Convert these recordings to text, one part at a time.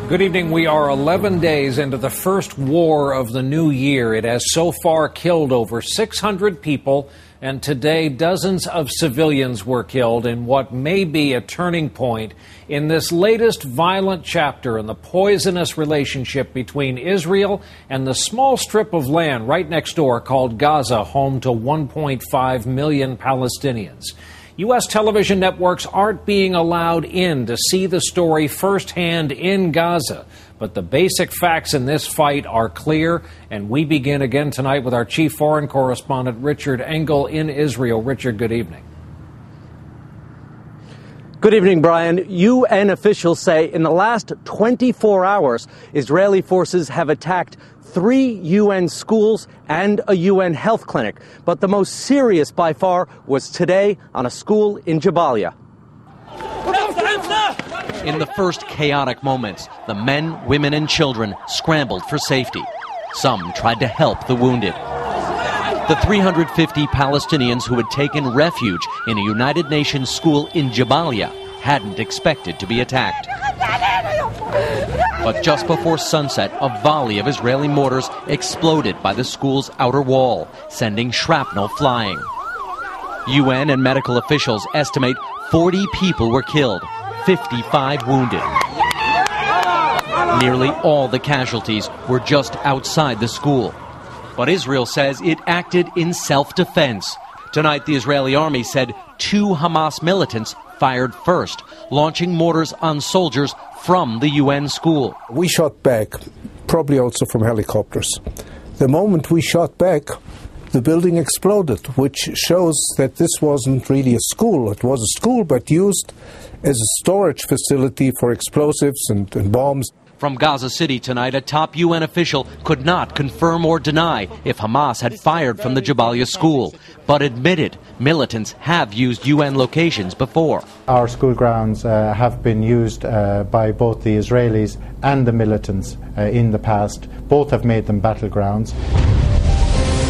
Good evening. We are 11 days into the first war of the new year. It has so far killed over 600 people, and today dozens of civilians were killed in what may be a turning point in this latest violent chapter in the poisonous relationship between Israel and the small strip of land right next door called Gaza, home to 1.5 million Palestinians. U.S. television networks aren't being allowed in to see the story firsthand in Gaza. But the basic facts in this fight are clear, and we begin again tonight with our chief foreign correspondent, Richard Engel, in Israel. Richard, good evening. Good evening, Brian. UN officials say in the last 24 hours, Israeli forces have attacked 3 UN schools and a UN health clinic. But the most serious by far was today on a school in Jabalia. In the first chaotic moments, the men, women and children scrambled for safety. Some tried to help the wounded. The 350 Palestinians who had taken refuge in a United Nations school in Jabalia hadn't expected to be attacked. But just before sunset, a volley of Israeli mortars exploded by the school's outer wall, sending shrapnel flying. UN and medical officials estimate 40 people were killed, 55 wounded. Nearly all the casualties were just outside the school. But Israel says it acted in self-defense. Tonight, the Israeli army said 2 Hamas militants fired first, launching mortars on soldiers from the UN school. We shot back, probably also from helicopters. The moment we shot back, the building exploded, which shows that this wasn't really a school. It was a school, but used as a storage facility for explosives and bombs. From Gaza City tonight, a top UN official could not confirm or deny if Hamas had fired from the Jabalia school, but admitted militants have used UN locations before. Our school grounds have been used by both the Israelis and the militants in the past. Both have made them battlegrounds.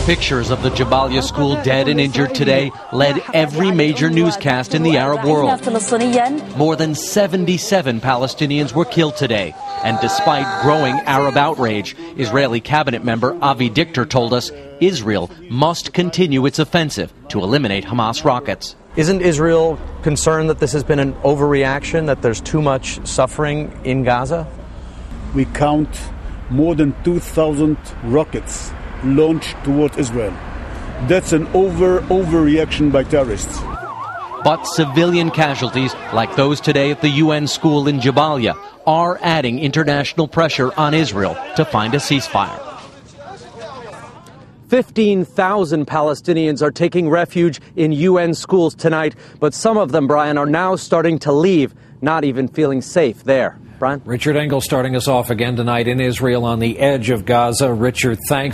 Pictures of the Jabalia school dead and injured today led every major newscast in the Arab world. More than 77 Palestinians were killed today. And despite growing Arab outrage, Israeli cabinet member Avi Dichter told us Israel must continue its offensive to eliminate Hamas rockets. Isn't Israel concerned that this has been an overreaction, that there's too much suffering in Gaza? We count more than 2,000 rockets launched towards Israel. That's an overreaction by terrorists. But civilian casualties, like those today at the UN school in Jabalia, are adding international pressure on Israel to find a ceasefire. 15,000 Palestinians are taking refuge in UN schools tonight, but some of them, Brian, are now starting to leave, not even feeling safe there. Brian? Richard Engel starting us off again tonight in Israel on the edge of Gaza. Richard, thanks.